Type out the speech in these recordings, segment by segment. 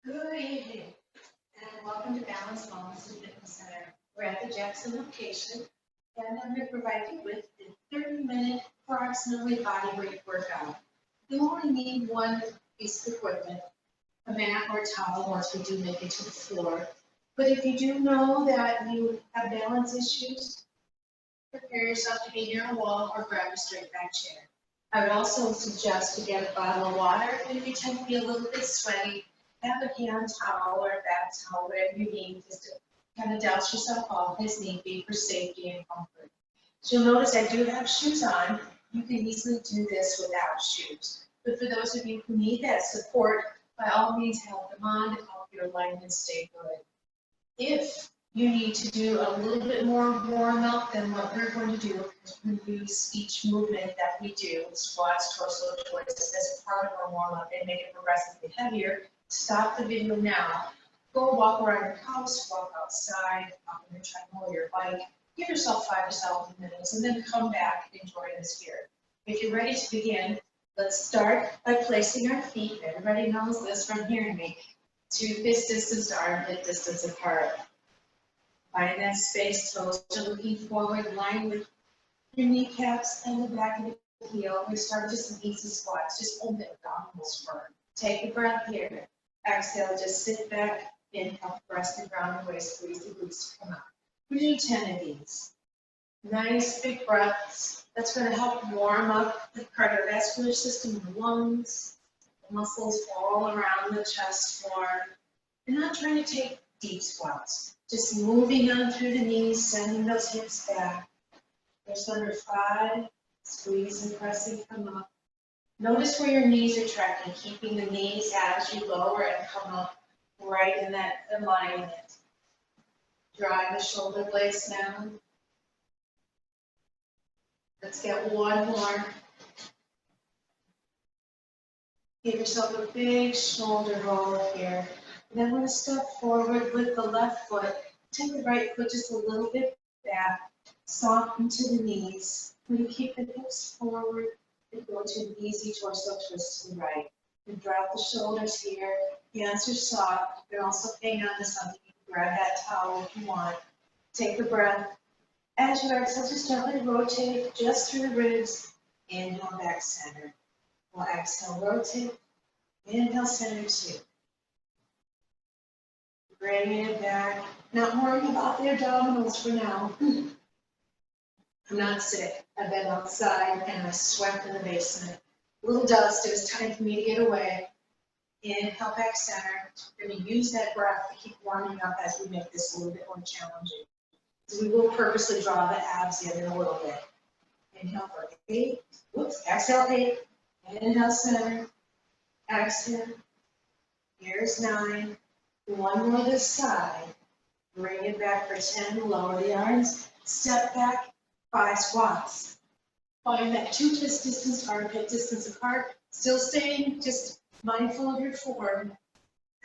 Good evening, and welcome to Balance Wellness and Fitness Center. We're at the Jackson location, and I'm going to provide you with a 30-minute approximately body weight workout. You only need one piece of equipment, a mat or a towel, once we do make it to the floor. But if you do know that you have balance issues, prepare yourself to be near a wall or grab a straight back chair. I would also suggest to get a bottle of water, and if you tend to be a little bit sweaty, have a hand towel or a bath towel, whatever you need, just to kind of douse yourself off as need be for safety and comfort. So you'll notice I do have shoes on. You can easily do this without shoes. But for those of you who need that support, by all means have them on to help your alignment stay good. If you need to do a little bit more warm-up than what we're going to do, because we use each movement that we do, squats, torso twists, as part of our warm-up and make it progressively heavier, stop the video now. Go walk around your house, walk outside, walk on your treadmill or your bike. Give yourself 5 to 7 minutes and then come back and join us here. If you're ready to begin, let's start by placing our feet, everybody knows this from hearing me, to fist distance to armpit distance apart. Find that space, toes are looking forward, line with your kneecaps and the back of the heel. We start just some easy squats, just hold the abdominals firm. Take a breath here. Exhale, just sit back, inhale, press the ground away, squeeze the glutes to come out. We do 10 of these. Nice big breaths. That's going to help warm up the cardiovascular system, the lungs, the muscles all around the chest form. You're not trying to take deep squats, just moving on through the knees, sending those hips back. There's number 5, squeeze and press and come up. Notice where your knees are tracking, keeping the knees as you lower and come up right in that alignment. Drive the shoulder blades down. Let's get one more. Give yourself a big shoulder roll here. And then we're going to step forward with the left foot. Take the right foot just a little bit back. Soften to the knees. When you keep the hips forward, and go to an easy torso twist to the right. And drop the shoulders here. Hands are soft. You can also hang on to something. You can grab that towel if you want. Take a breath. As you exhale, just gently rotate just through the ribs. Inhale, back center. We'll exhale, rotate. Inhale, center 2. Bringing it back. Not worrying about the abdominals for now. I'm not sick. I've been outside and I sweat in the basement. A little dust. It was time for me to get away. Inhale, back center. We're going to use that breath to keep warming up as we make this a little bit more challenging. So we will purposely draw the abs in a little bit. Inhale for 8. Whoops. Exhale 8. Inhale, center. Exhale. Here's 9. One more this side. Bring it back for 10. Lower the arms. Step back. 5 squats. Find that 2 fist distance, armpit distance apart. Still staying just mindful of your form.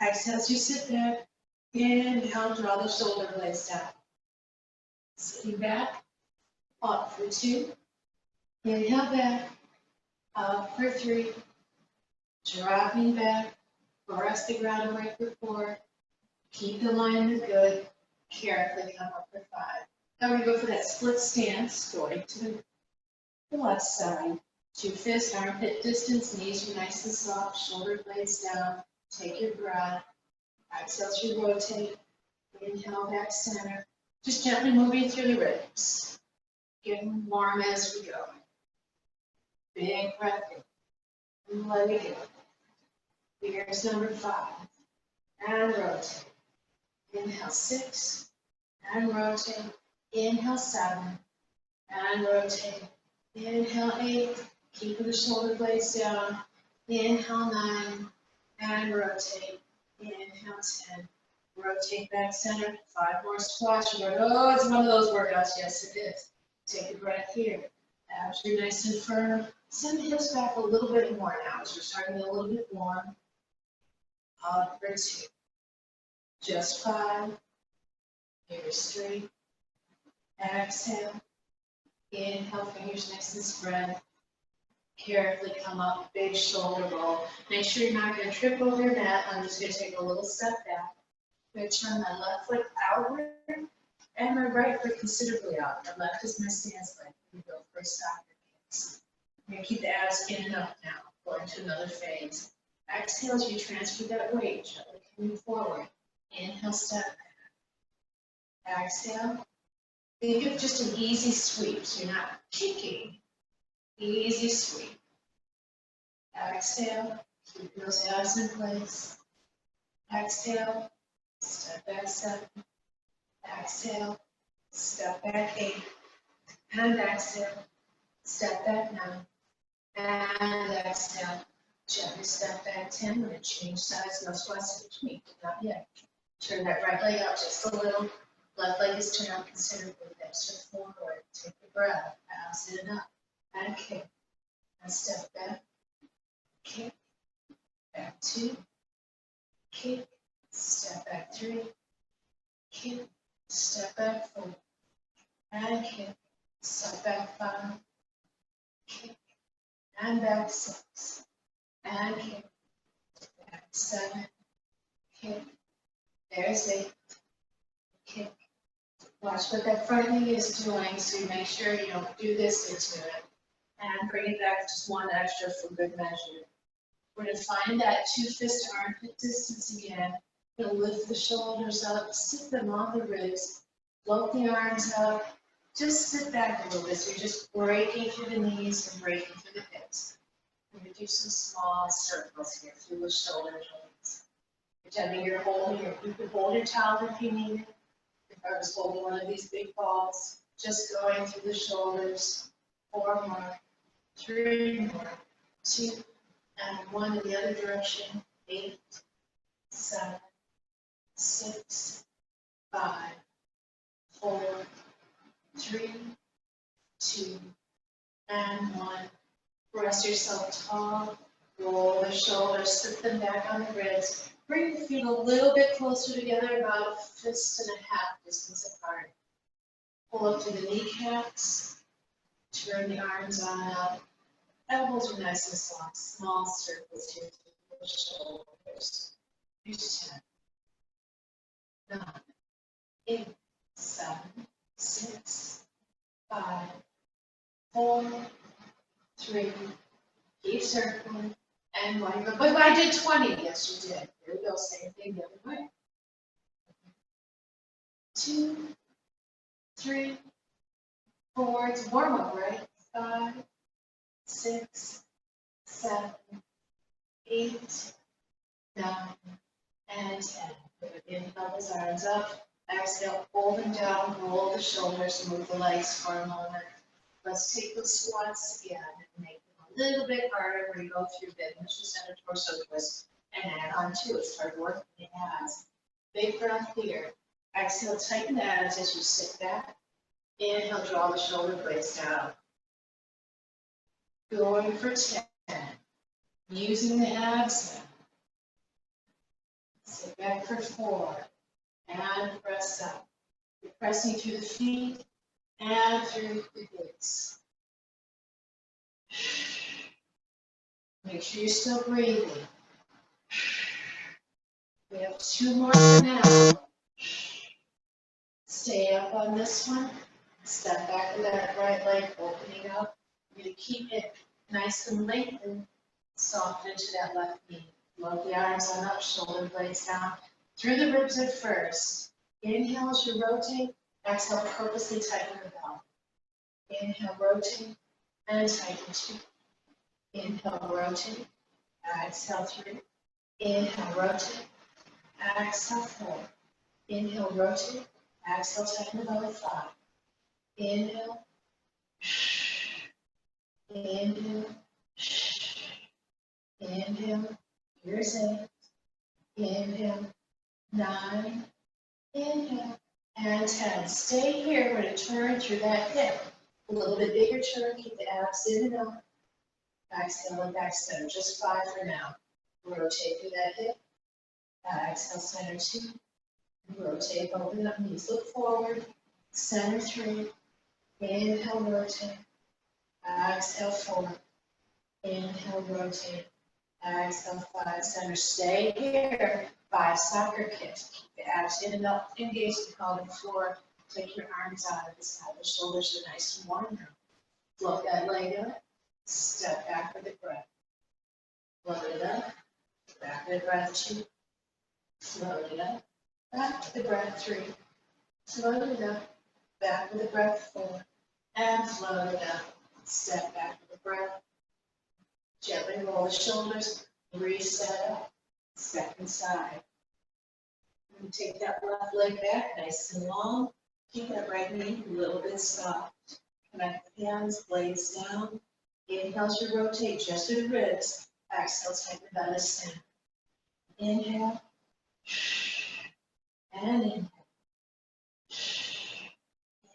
Exhale as you sit back. Inhale, draw the shoulder blades down. Sitting back. Up for 2. Inhale back. Up for 3. Dropping back. Press the ground away for 4. Keep the alignment good. Carefully come up for 5. Now we're going to go for that split stance, going to the left side. 2 fists, armpit distance, knees are nice and soft, shoulder blades down. Take your breath. Exhale as you rotate. Inhale, back center. Just gently moving through the ribs. Getting warm as we go. Big breath in. And let it go. Here's number 5. And rotate. Inhale 6. And rotate. Inhale 7. And rotate. Inhale 8. Keeping the shoulder blades down. Inhale 9. And rotate. Inhale 10. Rotate back center. 5 more squats. Oh, it's one of those workouts. Yes, it is. Take a breath here. Abs are nice and firm. Send the hips back a little bit more now as we're starting to get a little bit warm. Up for 2. Just 5. Here's 3. Exhale. Inhale, fingers nice and spread. Carefully come up, big shoulder roll. Make sure you're not gonna trip over your mat. I'm just gonna take a little step back. I'm gonna turn my left foot outward and my right foot considerably out. My left is my stance leg. We go for a stop your kicks. I'm gonna keep the abs in and up now, going to another phase. Exhale as you transfer that weight, gently coming forward. Inhale, step back. Exhale. Think of just an easy sweep, so you're not kicking. Easy sweep. Exhale, keep those abs in place. Exhale, step back 7. Exhale, step back 8. And exhale, step back 9. And exhale, gently step back 10. We're going to change sides, no squats in between. Not yet. Turn that right leg out just a little. Left leg is turned out considerably. Extra forward. Take a breath. Abs in and up. And kick. And step back. Kick. Back 2. Kick. Step back 3. Kick. Step back 4. And kick. Step back 5. Kick. And back 6. And kick. Back 7. Kick. There's 8. Kick. Watch what that front knee is doing, so you make sure you don't do this into it. And bring it back just one extra for good measure. We're going to find that 2-fist armpit distance again. We're going to lift the shoulders up, sit them on the ribs, float the arms up. Just sit back a little bit, so you're just breaking through the knees and breaking through the hips. We're going to do some small circles here through the shoulder joints. Pretending you're holding, you can hold your towel if you need it. If I was holding one of these big balls, just going through the shoulders. 4 more, 3 more, 2, and 1 in the other direction. 8, 7, 6, 5, 4, 3, 2, and 1. Rest yourself tall. Roll the shoulders, sit them back on the ribs. Bring the feet a little bit closer together, about a 1.5 fists distance apart. Pull up to the kneecaps. Turn the arms on up. Elbows are nice and soft. Small circles here through the shoulders. Here's 10, 9, 8, 7, 6, 5, 4, 3. Keep circling. And 1. But I did 20. Yes, you did. Here we go. Same thing the other way. 2, 3, 4. It's warm up, right? 5, 6, 7, 8, 9, and 10. Inhale those arms up. Exhale, hold them down. Roll the shoulders. Move the legs for a moment. Let's take those squats again and make them a little bit harder. Where you go through the initial center torso twist and add on to it. Start working the abs. Big breath here. Exhale, tighten the abs as you sit back. Inhale, draw the shoulder blades down. Going for 10. Using the abs. Sit back for 4. And press up. You're pressing through the feet and through the glutes. Make sure you're still breathing. We have 2 more for now. Stay up on this one. Step back with that right leg opening up. You're going to keep it nice and lengthened. Soften into that left knee. Float the arms on up, shoulder blades down. Through the ribs at first. Inhale as you rotate. Exhale, purposely tighten the belt. Inhale, rotate, and tighten 2. Inhale, rotate. Exhale, 3. Inhale, rotate. Exhale, 4. Inhale, rotate. Exhale, tighten the belly, 5. Inhale. Inhale. Inhale. Here's 8. Inhale. 9. Inhale. And 10. Stay here. We're going to turn through that hip. A little bit bigger turn. Keep the abs in and out. Exhale and back center. Just 5 for now. Rotate through that hip. Exhale, center 2. Rotate, open up knees. Look forward. Center 3. Inhale, rotate. Exhale, 4. Inhale, rotate. Exhale, 5 center. Stay here. 5 soccer kicks. Keep the abs in and up. Engage the pelvic floor. Take your arms out of the side. The shoulders are nice and warm now. Float that leg up. Step back with the breath. Float it up. Back with the breath 2. Float it up. Back with the breath 3. Float it up. Back with the breath 4. And float it up. Step back with the breath. Gently roll the shoulders. Reset up. Second side. And take that left leg back, nice and long. Keep that right knee a little bit soft. Connect the hands, blades down. Inhale to rotate just to the ribs. Exhale, tighten the belly center. Inhale. And inhale.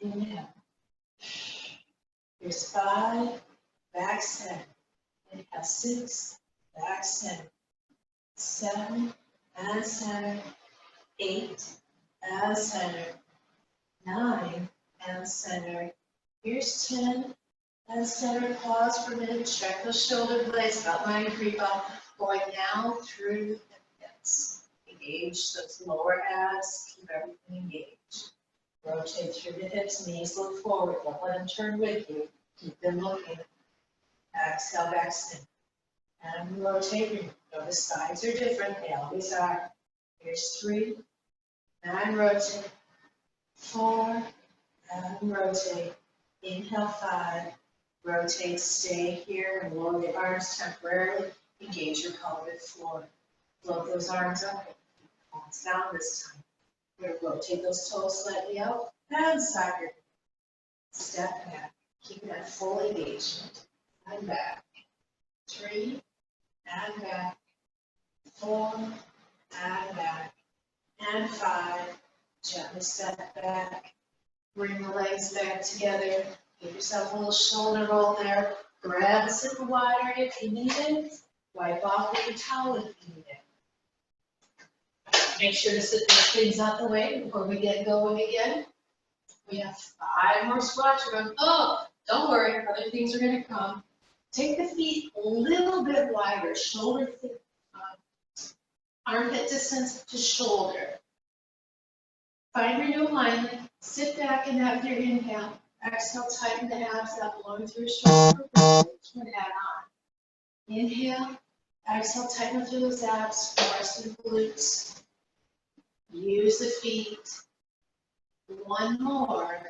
Inhale. Here's 5. Back center. Inhale 6. Back center. 7. And center. 8. And center. 9. And center. Here's 10. And center. Pause for a minute. Check those shoulder blades. About 9 creep up. Going down through the hips. Engage those lower abs. Keep everything engaged. Rotate through the hips. Knees look forward. Don't let them turn with you. Keep them looking. Exhale, back center. And rotate. The sides are different. They always are. Here's 3. And rotate. 4. And rotate. Inhale 5. Rotate. Stay here and lower the arms temporarily. Engage your pelvic floor. Float those arms up. Palms down this time. We're going to rotate those toes slightly out. And side. Step back. Keep that full engagement. And back. 3. And back. 4. And back. And 5. Gently step back. Bring the legs back together. Give yourself a little shoulder roll there. Grab a sip of water if you need it. Wipe off with your towel if you need it. Make sure to sit those things out the way before we get going again. We have 5 more squats. We're going, oh, don't worry, other things are going to come. Take the feet a little bit wider, shoulder thick, armpit distance to shoulder. Find your new alignment. Sit back and have your inhale. Exhale, tighten the abs up, blowing through your shoulder. Add on. Inhale. Exhale, tighten through those abs, rest and glutes. Use the feet. 1 more.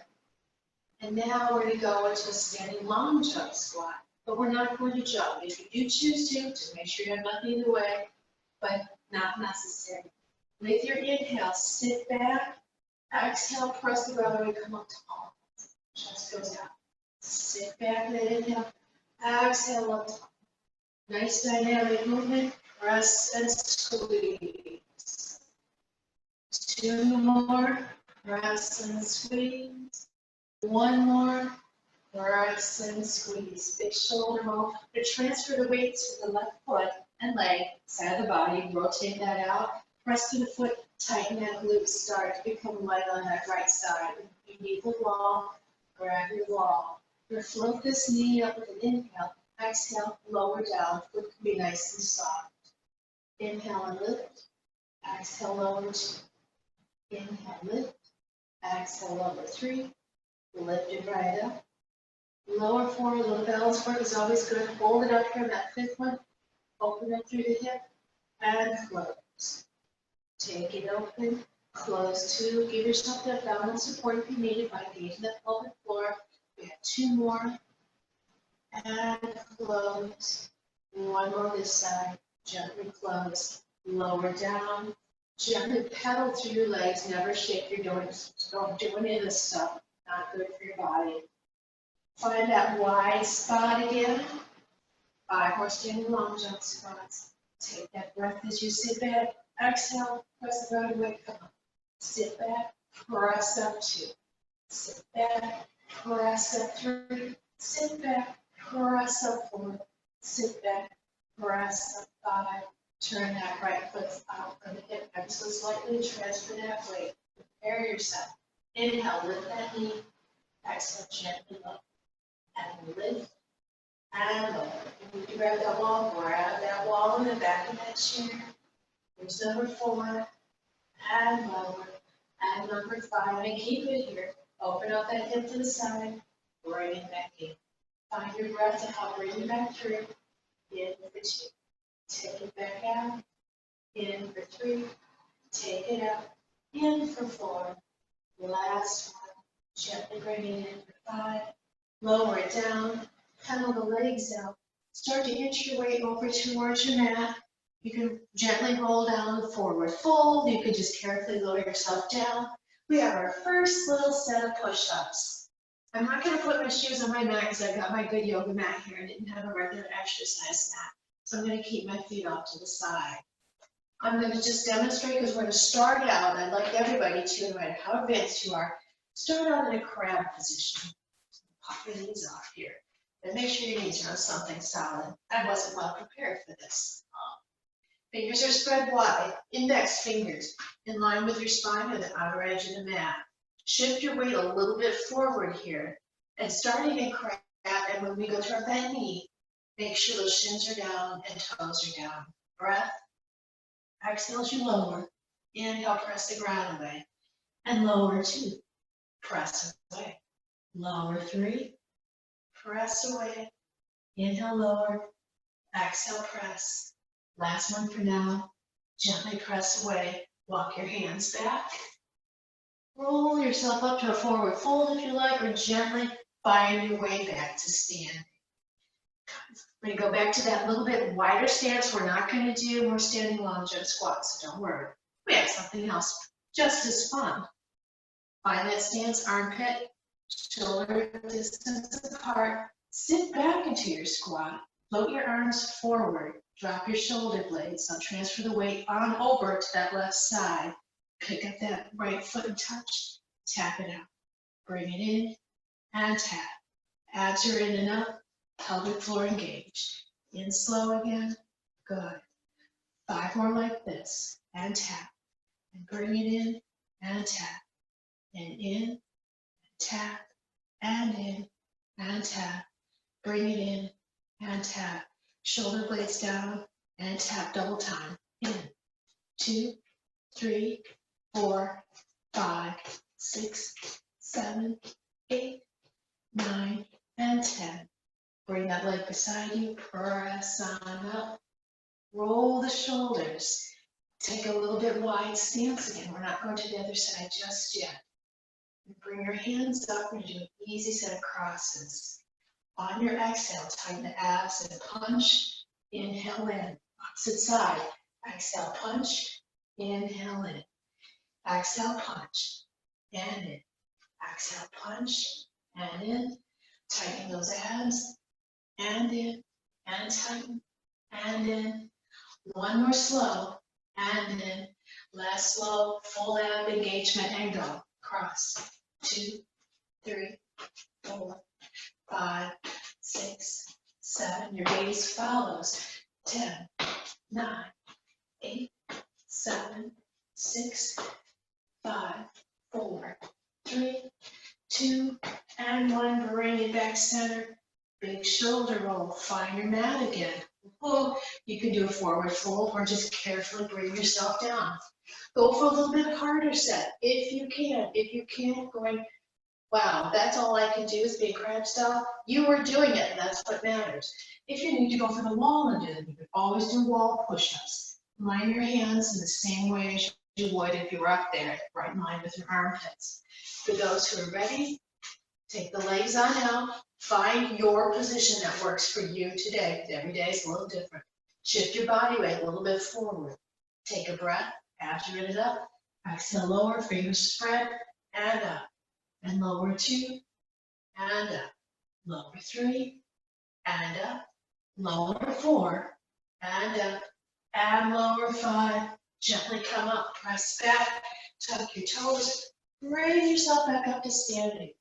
And now we're going to go into a standing long jump squat. But we're not going to jump. If you do choose to, just make sure you have nothing in the way, but not necessary. With your inhale, sit back. Exhale, press the ground, come up tall. Chest goes out. Sit back and inhale. Exhale, up tall. Nice dynamic movement. Press and squeeze. 2 more. Press and squeeze. 1 more. Press and squeeze. Big shoulder roll. To transfer the weight to the left foot and leg, side of the body. Rotate that out. Press to the foot. Tighten that glute. Start to become light on that right side. You need the wall. Grab your wall. You float this knee up with an inhale. Exhale, lower down. Foot can be nice and soft. Inhale and lift. Exhale, lower 2. Inhale, lift. Exhale, lower 3. Lift it right up. Lower 4, a little balance work is always good. Hold it up here, that 5th one. Open it through the hip and close. Take it open, close 2. Give yourself that balance support if you need it by engaging the pelvic floor. We have 2 more. And close. 1 more this side. Gently close. Lower down. Gently pedal through your legs. Never shake your joints. Don't do any of this stuff. Not good for your body. Find that wide spot again. 5 more standing long jump squats. Take that breath as you sit back. Exhale. Press the ground away. Come on. Sit back. Press up 2. Sit back. Press up 3. Sit back. Press up 4. Sit back. Press up 5. Turn that right foot out from the hip ever so slightly. Transfer that weight. Prepare yourself. Inhale, lift that knee. Exhale, gently up. And lift and lower. you grab that wall, grab that wall in the back of that chair. Here's number 4, and lower, and number 5, and keep it here. Open up that hip to the side, bring it back in. Find your breath to help bring you back through. In for 2, take it back out. In for 3, take it out. In for 4, last one. Gently bring it in for 5, lower it down, pedal the legs out. Start to inch your way over towards your mat. You can gently roll down the forward fold. You can just carefully lower yourself down. We have our first little set of push-ups. I'm not going to put my shoes on my mat because I've got my good yoga mat here. I didn't have a regular exercise mat. So I'm going to keep my feet off to the side. I'm going to just demonstrate because we're going to start out. I'd like everybody to, no matter how advanced you are, start out in a crab position. Pop your knees off here. And make sure your knees are on something solid. I wasn't well prepared for this. Fingers are spread wide, index fingers in line with your spine or the outer edge of the mat. Shift your weight a little bit forward here. And starting in crab, and when we go to our bent knee, make sure those shins are down and toes are down. Breath. Exhale as you lower. Inhale, press the ground away. And lower 2. Press away. Lower 3. Press away. Inhale, lower. Exhale, press. Last one for now. Gently press away. Walk your hands back. Roll yourself up to a forward fold if you like, or gently find your way back to standing. We're going to go back to that little bit wider stance. We're not going to do more standing long jump squats, so don't worry. We have something else just as fun. Find that stance, armpit, shoulder distance apart. Sit back into your squat. Float your arms forward. Drop your shoulder blades. Now transfer the weight on over to that left side. Pick up that right foot and touch. Tap it out. Bring it in and tap. Abs are in and up. Pelvic floor engaged. In slow again. Good. 5 more like this. And tap. And bring it in and tap. And in, and tap, and in, and tap. Bring it in and tap. Shoulder blades down and tap double time. In. 2, 3, 4, 5, 6, 7, 8, 9, and 10. Bring that leg beside you. Press on up. Roll the shoulders. Take a little bit wide stance again. We're not going to the other side just yet. Bring your hands up. We're going to do an easy set of crosses. On your exhale, tighten the abs and punch. Inhale in. Opposite side. Exhale, punch. Inhale in. Exhale, punch. And in. Exhale, punch. And in. Tighten those abs. And in. And tighten. And in. One more slow. And in. Last slow. Full ab engagement and go. Cross. 2, 3, 4, 5, 6, 7. Your gaze follows. 10, 9, 8, 7, 6, 5, 4, 3, 2, and 1. Bring it back center. Big shoulder roll. Find your mat again. Oh, you can do a forward fold or just carefully bring yourself down. Go for a little bit harder set if you can. If you can't, going, wow, that's all I can do is be a crab style. You are doing it, and that's what matters. If you need to go for the wall and do it, you can always do wall push-ups. Line your hands in the same way as you would if you were up there, right in line with your armpits. For those who are ready, take the legs on out. Find your position that works for you today, because every day is a little different. Shift your body weight a little bit forward. Take a breath. Abs are in and up. Exhale, lower, fingers spread, and up. And lower 2, and up. Lower 3, and up. Lower 4, and up. And lower 5. Gently come up, press back, tuck your toes, raise yourself back up to standing.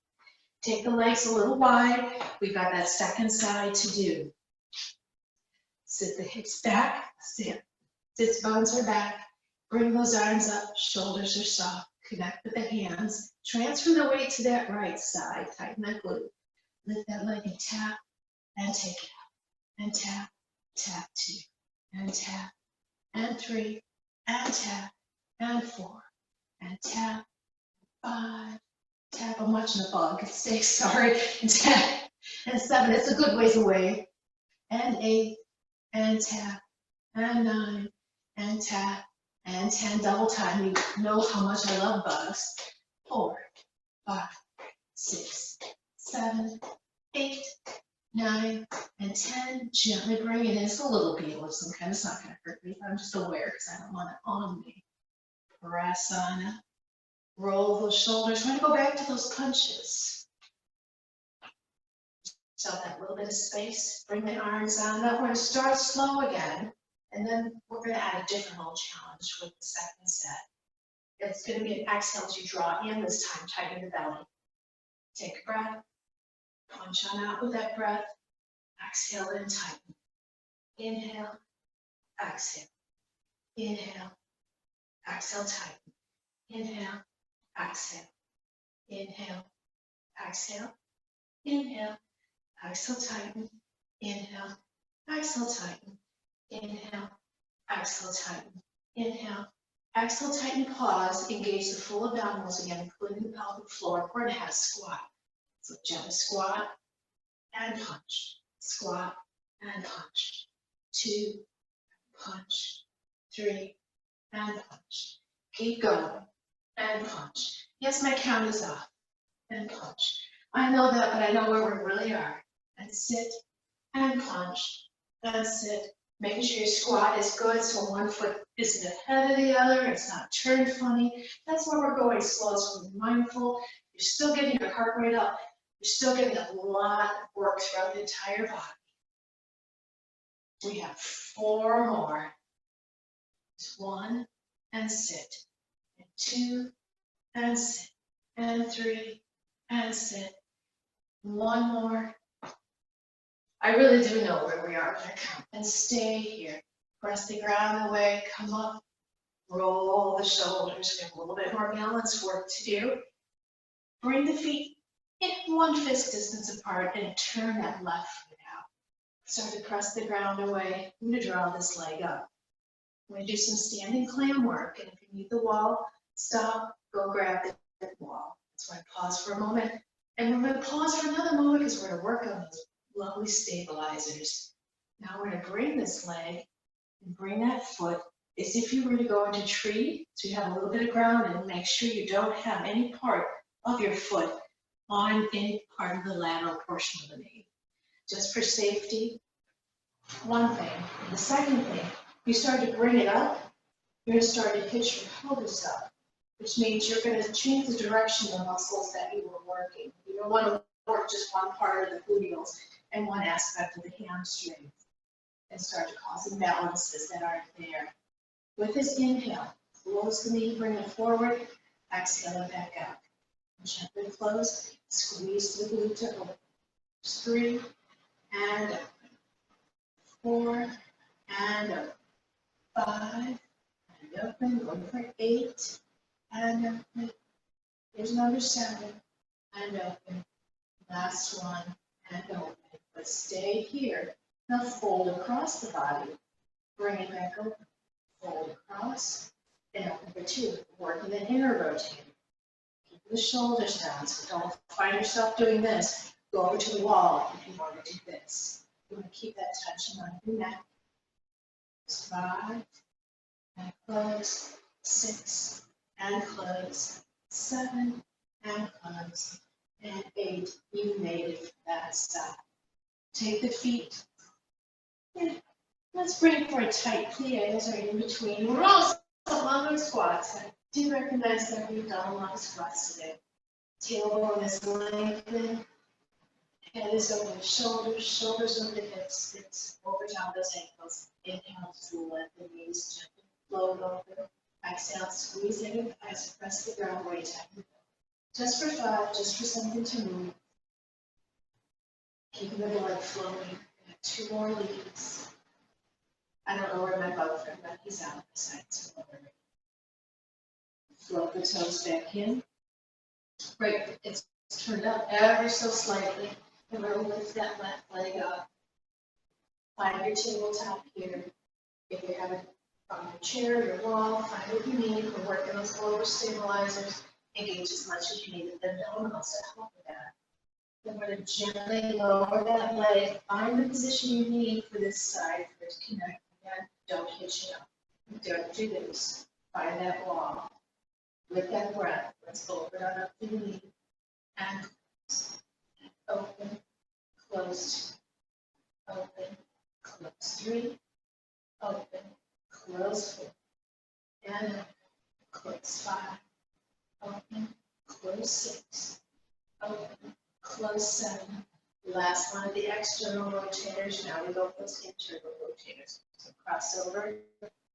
Take the legs a little wide. We've got that second side to do. Sit the hips back, sit. Sits bones are back. Bring those arms up, shoulders are soft. Connect with the hands. Transfer the weight to that right side. Tighten that glute. Lift that leg and tap, and take it out. And tap, tap 2, and tap, and 3, and tap, and 4, and tap, 5, tap, I'm watching the ball, 6, sorry, and tap, and 7, it's a good ways away, and 8, and tap, and 9, and tap, and 10, double time, you know how much I love bugs, 4, 5, 6, 7, 8, 9, and 10, gently bring it in, it's a little beetle of some kind, it's not gonna hurt me, I'm just aware, because I don't want it on me, press on up, roll those shoulders, we're gonna go back to those punches. So that little bit of space, bring the arms on up. We're gonna start slow again, and then we're gonna add a different little challenge with the second set. It's gonna be an exhale as you draw in this time, tighten the belly. Take a breath, punch on out with that breath, exhale and tighten. Inhale, exhale, inhale, exhale, tighten. Inhale, exhale, inhale, exhale, inhale, exhale, tighten, inhale, exhale, tighten, inhale, exhale, tighten, inhale, exhale, tighten, pause, engage the full abdominals again, including the pelvic floor. We're gonna have a squat. So gently squat and punch, squat and punch, 2, punch, 3, and punch. Keep going, and punch. Yes, my count is off, and punch. I know that, but I know where we really are. And sit, and punch, and sit. Making sure your squat is good, so one foot isn't ahead of the other, it's not turned funny. That's where we're going slow, so we're mindful. You're still getting your heart rate up. You're still getting a lot of work throughout the entire body. We have 4 more. 1, and sit, and 2, and sit, and 3, and sit. 1 more. I really do know where we are when I count. And stay here. Press the ground away, come up, roll the shoulders. We have a little bit more balance work to do. Bring the feet in 1 fist distance apart and turn that left foot out. Start to press the ground away. I'm going to draw this leg up. I'm going to do some standing clam work. And if you need the wall, stop, go grab the wall. That's why I pause for a moment. And we're going to pause for another moment because we're going to work on those lovely stabilizers. Now we're going to bring this leg and bring that foot as if you were to go into tree. So you have a little bit of ground and make sure you don't have any part of your foot on any part of the lateral portion of the knee. Just for safety, one thing. The second thing, you start to bring it up, you're going to start to hitch your pelvis up, which means you're going to change the direction of the muscles that you were working. You don't want to work just one part of the gluteals and one aspect of the hamstring and start to cause imbalances that aren't there. With this inhale, close the knee, bring it forward, exhale it back out. Gently close, squeeze the glute to open. 3, and open. 4, and open. 5, and open. Going for 8, and open. Here's number 7, and open. Last one, and open. But stay here. Now fold across the body. Bring it back open. Fold across, and open for 2. Working the inner rotator. Keep the shoulders down, so don't find yourself doing this. Go over to the wall if you want to do this. You want to keep that tension on your neck. 5, and close. 6, and close. 7, and close. And 8, you made it from that side. Take the feet. And let's bring for a tight plies or in between. We're also longer squats. I do recognize that we've done a lot of squats today. Tailbone is lengthened. Head is over the shoulders, shoulders over the hips, hips over top those ankles. Inhale to let the knees gently float over. Exhale, squeeze in, eyes press the ground, weight tight. Just for 5, just for something to move. Keeping the blood flowing. 2 more leads. I don't know where my bug friend, but he's out of the side, so over. Float the toes back in. Right, it's turned up ever so slightly. And we're going to lift that left leg up. Find your tabletop here. If you have it on your chair, your wall, find what you need. We're working on some over stabilizers. Engage as much as you need, then don't also help with that. Then we're going to gently lower that leg. Find the position you need for this side for it to connect. Again, don't hitch it up. Don't do this. Find that wall. With that breath, let's open it up to the knee. And open, close, open, close. 3, open, close 4, and open, close 5, open, close 6, open, close 7. Last one of the external rotators. Now we go for those internal rotators. So cross over,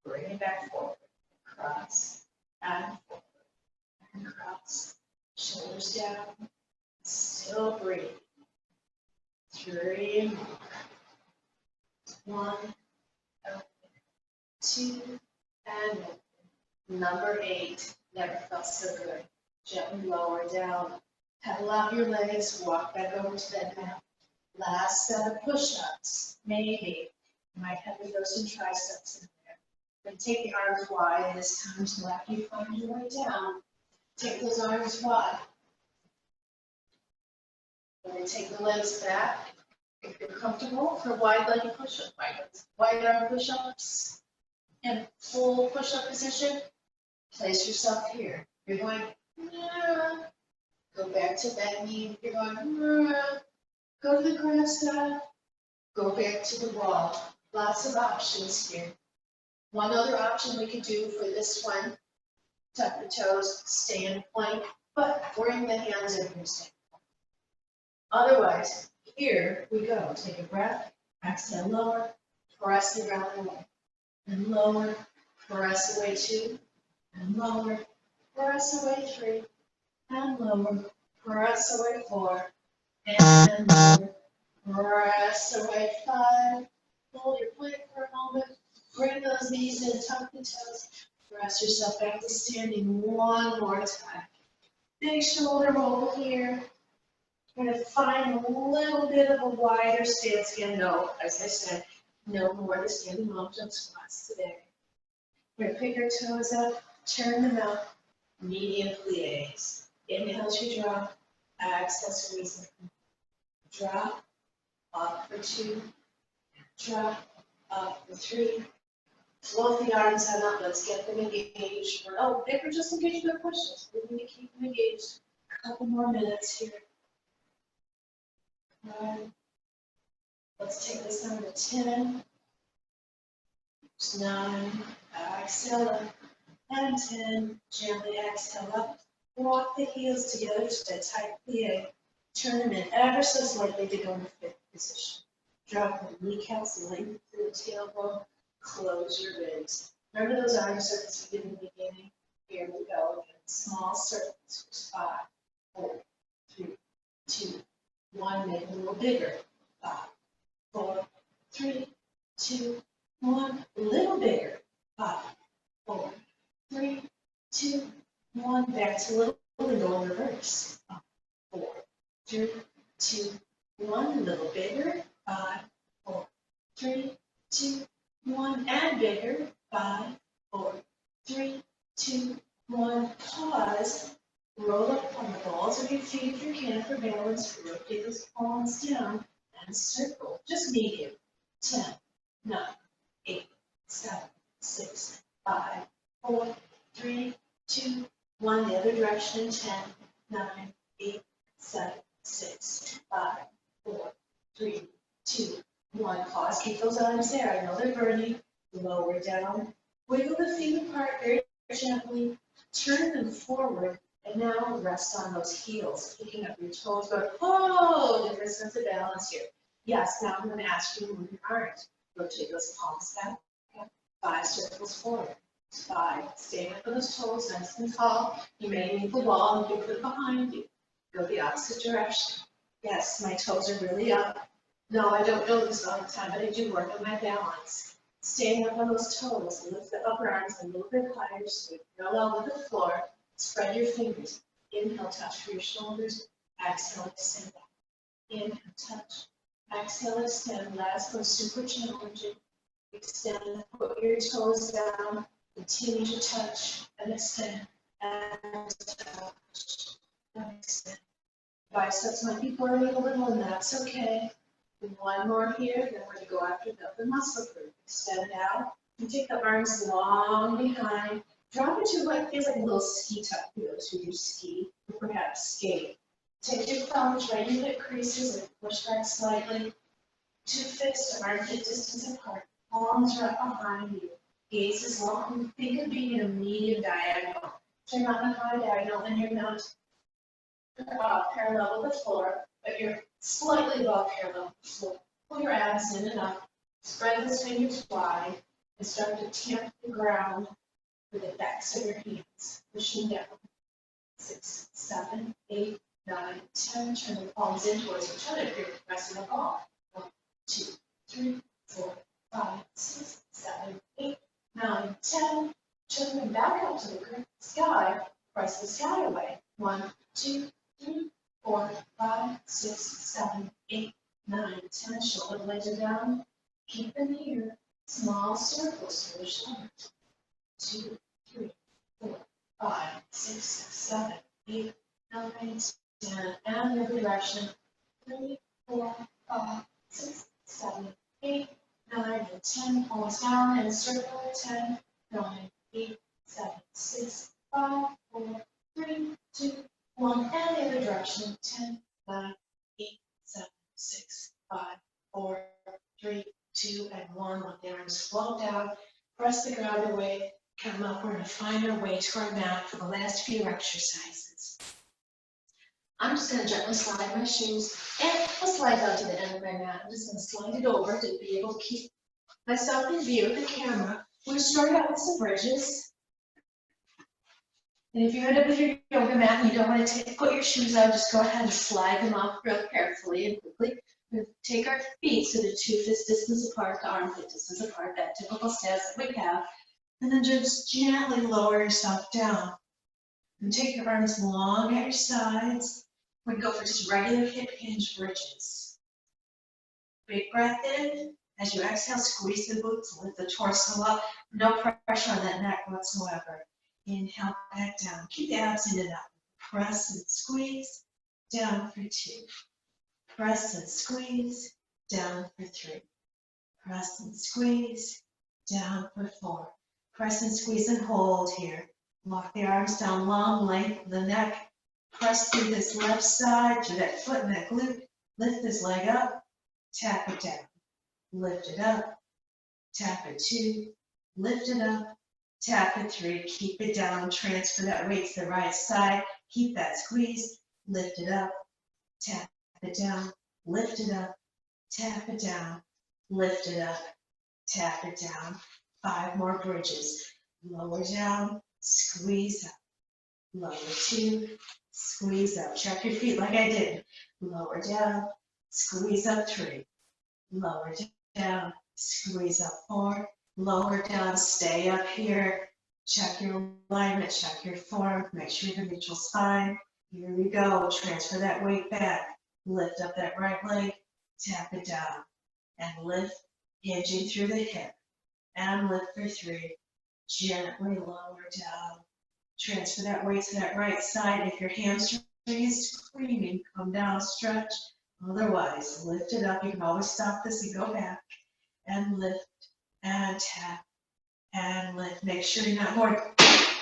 bring it back forward, cross, and forward, and cross. Shoulders down, still breathe. 3 more. 1, open, 2, and open. Number 8, never felt so good. Gently lower down. Pedal out your legs, walk back over to that mat. Last set of push-ups, maybe. You might have to go some triceps in there. Then take the arms wide this time so after you find your way down. Take those arms wide. And then take the legs back. If you're comfortable for wide leg push-up, wide arm push-ups, in full push-up position, place yourself here. You're going, go back to that knee. You're going, go to the grass side, go back to the wall. Lots of options here. One other option we could do for this one, tuck the toes, stay in plank, but bring the hands in your stand. Otherwise, here we go. Take a breath, exhale, lower, press the ground away, and lower, press away 2, and lower, press away 3, and lower, press away 4, and lower, press away 5. Hold your plank for a moment, bring those knees in, tuck the toes, press yourself back to standing one more time. Big shoulder roll here. We're going to find a little bit of a wider stance again. No, as I said, no more than standing long jump squats today. We're going to pick our toes up, turn them out, medium plies. Inhale to drop, exhale, squeeze them. Drop, up for 2, drop, up for 3. Float the arms head up, let's get them engaged. Oh, they were just engaged in their pushes. We're going to keep them engaged. A couple more minutes here. Let's take this down to 10, 9, exhale up, and 10, gently exhale up. Walk the heels together, just a tight plie. Turn them in ever so slightly to go in the 5th position. Drop the kneecaps, lengthen through the tailbone, close your ribs. Remember those arm circles we did in the beginning? Here we go again. Small circles. 5, 4, 3, 2, 1. Make it a little bigger. 5, 4, 3, 2, 1. A little bigger. 5, 4, 3, 2, 1. Back to a little and go in reverse. 5, 4, 3, 2, 1. A little bigger. 5, 4, 3, 2, 1. And bigger. 5, 4, 3, 2, 1. Pause. Roll up on the balls of your feet if you can for balance. Rotate those palms down and circle. Just medium. 10, 9, 8, 7, 6, 5, 4, 3, 2, 1. The other direction in 10, 9, 8, 7, 6, 5, 4, 3, 2, 1. Pause. Keep those arms there. I know they're burning. Lower down. Wiggle the feet apart very gently. Turn them forward. And now rest on those heels, picking up your toes, going, oh, different sense of balance here. Yes, now I'm going to ask you to move your arms. Rotate those palms back. 5 circles forward. 5. Stay up on those toes, nice and tall. You may need the wall, you can put it behind you. Go the opposite direction. Yes, my toes are really up. No, I don't know this all the time, but I do work on my balance. Staying up on those toes, lift the upper arms a little bit higher, sweep parallel with the floor. Spread your fingers. Inhale, touch for your shoulders. Exhale, extend back. Inhale, touch. Exhale, extend. Last one, super challenging. Extend, put your toes down, continue to touch and extend and touch and extend. Biceps might be burning a little, and that's okay. One more here, then we're going to go after the other muscle group. Extend out. You take the arms long behind. Drop into what feels like a little ski tuck for those who do ski, or perhaps skate. Take your thumbs right in hip creases and push back slightly. Two fists to armpit distance apart. Palms right behind you. Gaze is long. Think of being in a medium diagonal. So you're not in a high diagonal, and you're not parallel with the floor, but you're slightly above parallel with the floor. Pull your abs in and up. Spread those fingers wide and start to tamp the ground with the backs of your hands. Pushing down. 6, 7, 8, 9, 10. Turn the palms in towards each other if you're pressing the ball. 1, 2, 3, 4, 5, 6, 7, 8, 9, 10. Turn them back up to the sky. Press the sky away. 1, 2, 3, 4, 5, 6, 7, 8, 9, 10. Shoulder blades are down. Keep them here. Small circles for the shoulders. 2, 3, 4, 5, 6, 7, 8, 9, 10. And the other direction. 3, 4, 5, 6, 7, 8, 9, and 10. Palms down and circle. 10, 9, 8, 7, 6, 5, 4, 3, 2, 1. And the other direction. 10, 9, 8, 7, 6, 5, 4, 3, 2, and 1. Let the arms float down. Press the ground away. Come up. We're going to find our way to our mat for the last few exercises. I'm just going to gently slide my shoes, and I'll slide down to the end of my mat. I'm just going to slide it over to be able to keep myself in view of the camera. We're going to start out with some bridges. And if you end up with your yoga mat and you don't want to put your shoes on, just go ahead and slide them off real carefully and quickly. We're going to take our feet so they're 2 fist distance apart, to armpit distance apart, that typical stance that we have. And then just gently lower yourself down. And take your arms long at your sides. We're going to go for just regular hip hinge bridges. Big breath in. As you exhale, squeeze the glutes, lift the torso up. No pressure on that neck whatsoever. Inhale back down. Keep the abs in and up. Press and squeeze. Down for 2. Press and squeeze. Down for 3. Press and squeeze. Down for 4. Press and squeeze and hold here. Walk the arms down long, length of the neck. Press through this left side, to that foot and that glute. Lift this leg up, tap it down. Lift it up, tap it 2, lift it up, tap it 3. Keep it down, transfer that weight to the right side. Keep that squeeze, lift it up, tap it down, lift it up, tap it down, lift it up, tap it down. 5 more bridges. Lower down, squeeze up. Lower 2, squeeze up. Check your feet like I did. Lower down, squeeze up 3. Lower down, squeeze up 4. Lower down, stay up here. Check your alignment, check your form. Make sure you have a neutral spine. Here we go. Transfer that weight back. Lift up that right leg. Tap it down. And lift, hinging through the hip. And lift for 3. Gently lower down. Transfer that weight to that right side. If your hamstring is screaming, come down, stretch. Otherwise, lift it up. You can always stop this and go back. And lift and tap and lift. Make sure you're not going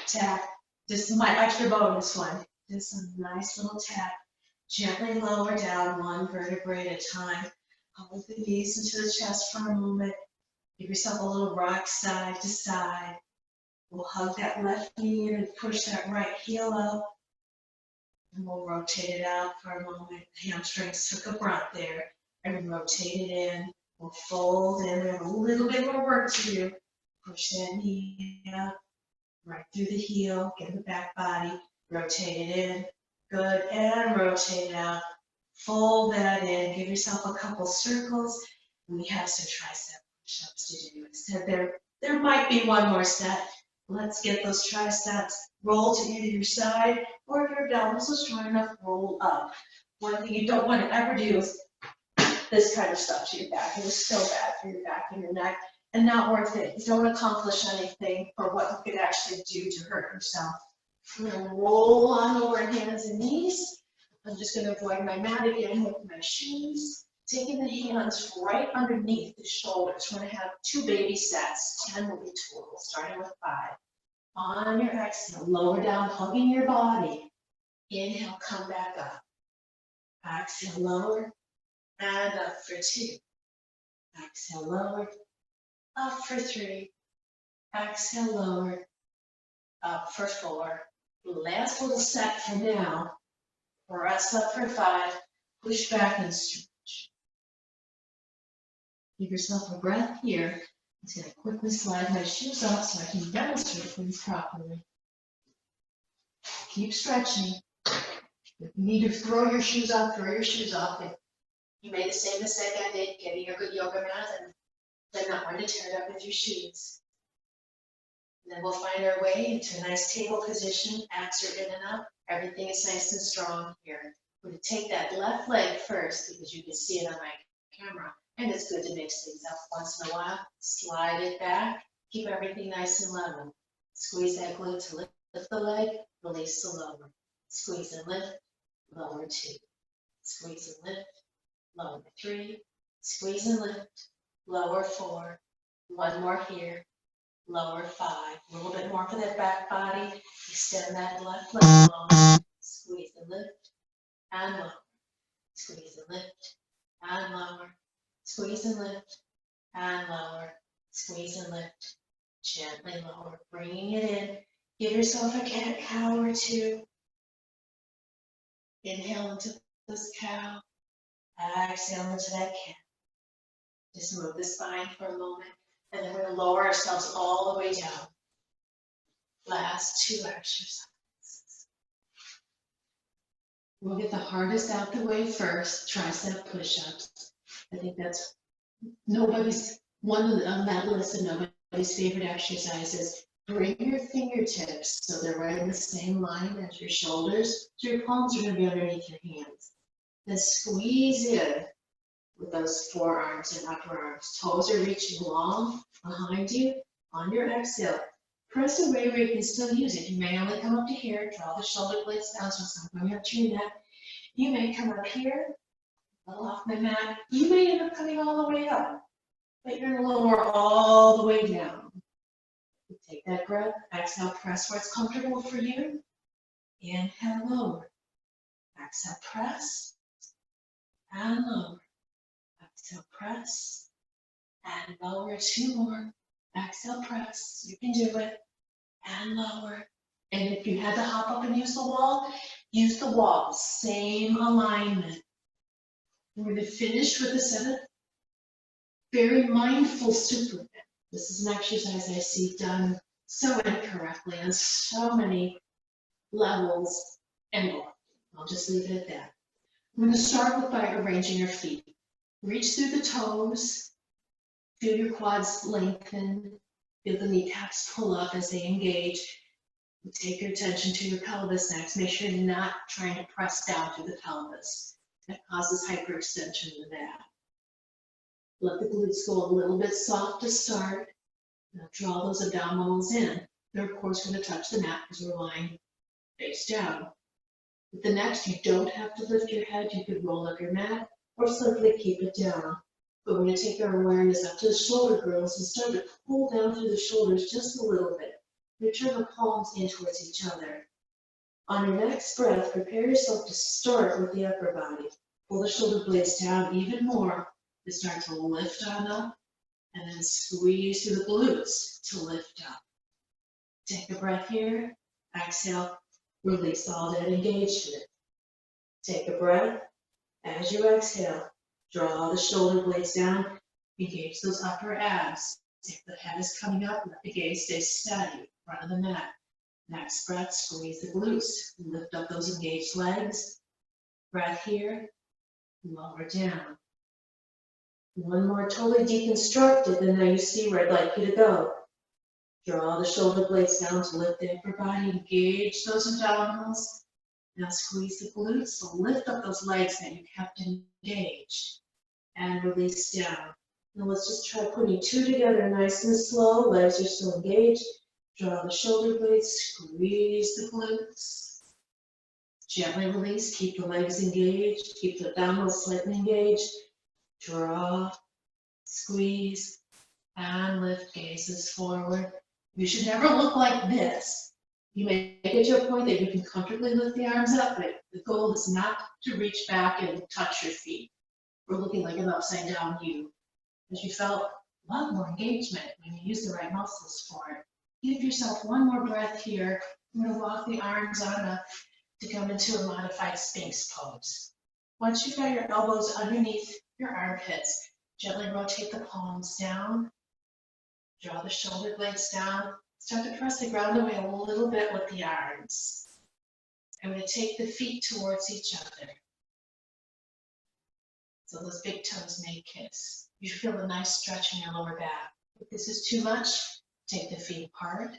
tap. This is my extra bonus one. Just a nice little tap. Gently lower down 1 vertebrae at a time. Hold the knees into the chest for a moment. Give yourself a little rock side to side. We'll hug that left knee in and push that right heel up. And we'll rotate it out for a moment. Hamstrings took a brunt there. And rotate it in. We'll fold in. We have a little bit more work to do. Push that knee up. Right through the heel. Get the back body. Rotate it in. Good. And rotate it out. Fold that in. Give yourself a couple circles. We have some tricep push-ups to do. Instead, there might be one more set. Let's get those triceps. Roll to either your side, or if your abdominals are strong enough, roll up. One thing you don't want to ever do is this kind of stuff to your back. It was so bad for your back and your neck and not worth it. You don't accomplish anything for what you could actually do to hurt yourself. I'm gonna roll on over hands and knees. I'm just gonna avoid my mat again with my shoes. Taking the hands right underneath the shoulders. We're gonna have 2 baby sets. 10 will be total, starting with 5. On your exhale, lower down, hugging your body. Inhale, come back up. Exhale, lower, and up for 2. Exhale, lower, up for 3. Exhale, lower, up for 4. Last little set for now. Press up for 5. Push back and stretch. Give yourself a breath here. I'm just going to quickly slide my shoes off so I can demonstrate things properly. Keep stretching. If you need to throw your shoes off, throw your shoes off. If you made the same mistake I did, getting a good yoga mat, and then not want to tear it up with your shoes. And then we'll find our way into a nice table position. Abs are in and up. Everything is nice and strong here. We're going to take that left leg first because you can see it on my camera. And it's good to mix things up once in a while. Slide it back. Keep everything nice and level. Squeeze that glute to lift the leg. Release the lower. Squeeze and lift. Lower 2. Squeeze and lift. Lower 3. Squeeze and lift. Lower 4. 1 more here. Lower 5. A little bit more for that back body. Extend that left leg long. Squeeze and lift. And lower. Squeeze and lift. And lower. Squeeze and lift, and lower, squeeze and lift, gently lower, bringing it in. Give yourself a cat-cow or 2. Inhale into this cow, exhale into that cat. Just move the spine for a moment, and then we're going to lower ourselves all the way down. Last 2 exercises. We'll get the hardest out the way first, tricep push-ups. I think that's on that list of nobody's favorite exercises. Bring your fingertips so they're right in the same line as your shoulders. So your palms are going to be underneath your hands. Then squeeze in with those forearms and upper arms. Toes are reaching long behind you. On your exhale, press away where you can still use it. You may only come up to here. Draw the shoulder blades down so it's not going up to your neck. You may come up here. Off my mat, you may end up coming all the way up, but you're going to lower all the way down. Take that breath, exhale, press where it's comfortable for you. Inhale, lower. Exhale, press, and lower. Exhale, press, and lower. 2 more. Exhale, press, you can do it, and lower. And if you had to hop up and use the wall, same alignment. We're going to finish with a set of very mindful Superman. This is an exercise I see done so incorrectly on so many levels and more. I'll just leave it at that. I'm going to start by arranging your feet. Reach through the toes, feel your quads lengthen, feel the kneecaps pull up as they engage. Take your attention to your pelvis next. Make sure you're not trying to press down through the pelvis. That causes hyperextension in the back. Let the glutes go a little bit soft to start. Now draw those abdominals in. They're of course going to touch the mat because we're lying face down. With the next, you don't have to lift your head. You could roll up your mat or simply keep it down. But we're going to take our awareness up to the shoulder girdles and start to pull down through the shoulders just a little bit. Return the palms in towards each other. On your next breath, prepare yourself to start with the upper body. Pull the shoulder blades down even more to start to lift on up, and then squeeze through the glutes to lift up. Take a breath here. Exhale. Release all that engagement. Take a breath. As you exhale, draw the shoulder blades down. Engage those upper abs. If the head is coming up, let the gaze stay steady in front of the mat. Next breath, squeeze the glutes. Lift up those engaged legs. Breath here. Lower down. One more totally deconstructed, and now you see where I'd like you to go. Draw the shoulder blades down to lift the upper body. Engage those abdominals. Now squeeze the glutes. So lift up those legs that you kept engaged. and release down. Now let's just try putting two together nice and slow. Legs are still engaged. Draw the shoulder blades, squeeze the glutes. Gently release, keep the legs engaged, keep the abdominals slightly engaged. Draw, squeeze, and lift gazes forward. You should never look like this. You may get to a point that you can comfortably lift the arms up, but the goal is not to reach back and touch your feet. We're looking like an upside down U. As you felt a lot more engagement when you use the right muscles for it. Give yourself one more breath here. I'm going to walk the arms on up to come into a modified Sphinx pose. Once you've got your elbows underneath your armpits, gently rotate the palms down. Draw the shoulder blades down. Start to press the ground away a little bit with the arms. I'm going to take the feet towards each other. So those big toes may kiss. You feel a nice stretch in your lower back. If this is too much, take the feet apart,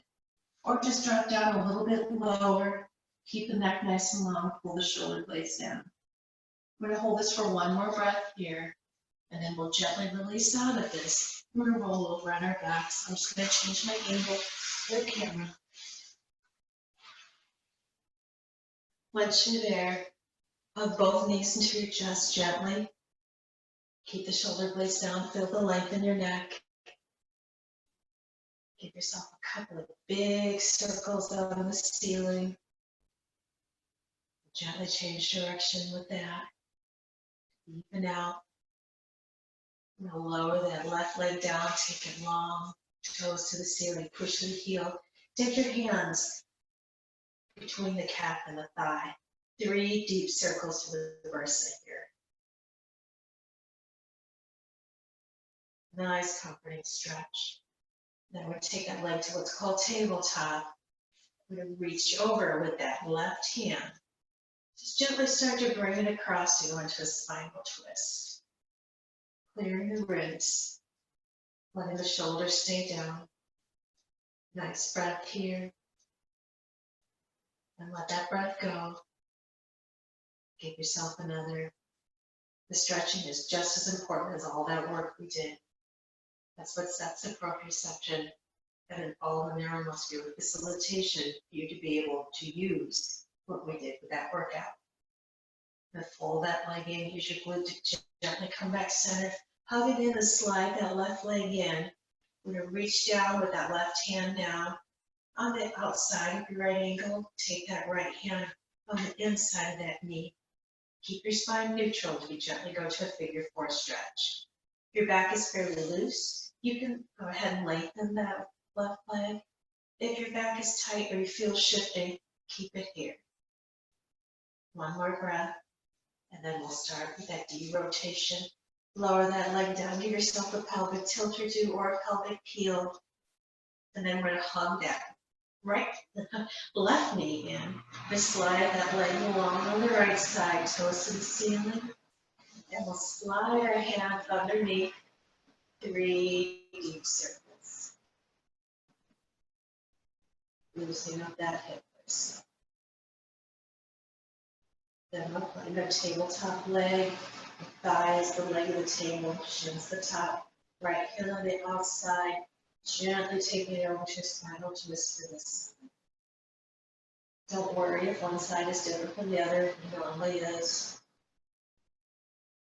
or just drop down a little bit lower. Keep the neck nice and long, pull the shoulder blades down. We're going to hold this for one more breath here, and then we'll gently release out of this. We're going to roll over on our backs. I'm just going to change my angle for the camera. Once you're there, hug both knees into your chest gently. Keep the shoulder blades down, feel the length in your neck. Give yourself a couple of big circles out on the ceiling. Gently change direction with that. Even out. Now lower that left leg down, take it long, toes to the ceiling, push the heel. Take your hands between the calf and the thigh. 3 deep circles to the versa here. Nice comforting stretch. Then we're going to take that leg to what's called tabletop. We're going to reach over with that left hand. Just gently start to bring it across to go into a spinal twist. Clearing the ribs, letting the shoulders stay down. Nice breath here. And let that breath go. Give yourself another. The stretching is just as important as all that work we did. That's what sets the proprioception and all the neuromuscular facilitation for you to be able to use what we did with that workout. Now fold that leg in, use your glute to gently come back center. Hug it in and slide that left leg in. We're going to reach down with that left hand down on the outside of your right ankle. Take that right hand on the inside of that knee. Keep your spine neutral as we gently go to a figure 4 stretch. If your back is fairly loose, you can go ahead and lengthen that left leg. If your back is tight or you feel shifting, keep it here. One more breath, and then we'll start with that derotation. Lower that leg down, give yourself a pelvic tilt or 2 or a pelvic peel. And then we're going to hug that right left knee in. Just slide that leg along on the right side, toes to the ceiling. And we'll slide our hand underneath 3 deep circles. Loosening up that hip first. Then we'll find our tabletop leg. Thighs, the leg of the table, shins the top. Right heel on the outside. Gently taking it over to a spinal twist for this. Don't worry if one side is different from the other. It normally is.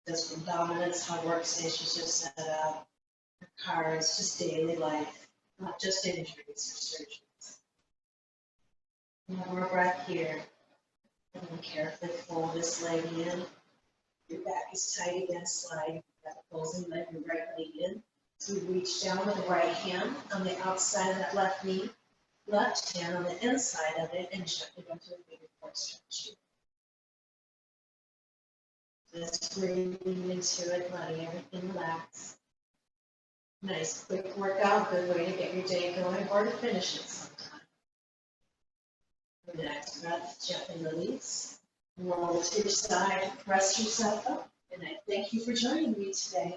Just from dominance, how workstations are set up. Cars, just daily life, not just injuries or surgeries. One more breath here. And then carefully fold this leg in. Your back is tight again, slide that opposing leg, your right leg in. So we reach down with the right hand on the outside of that left knee, left hand on the inside of it, and gently go to a figure 4 stretch. Just breathing into it, letting everything relax. Nice quick workout, good way to get your day going or to finish it sometime. The next breath, gently release. Roll to your side, rest yourself up, and I thank you for joining me today.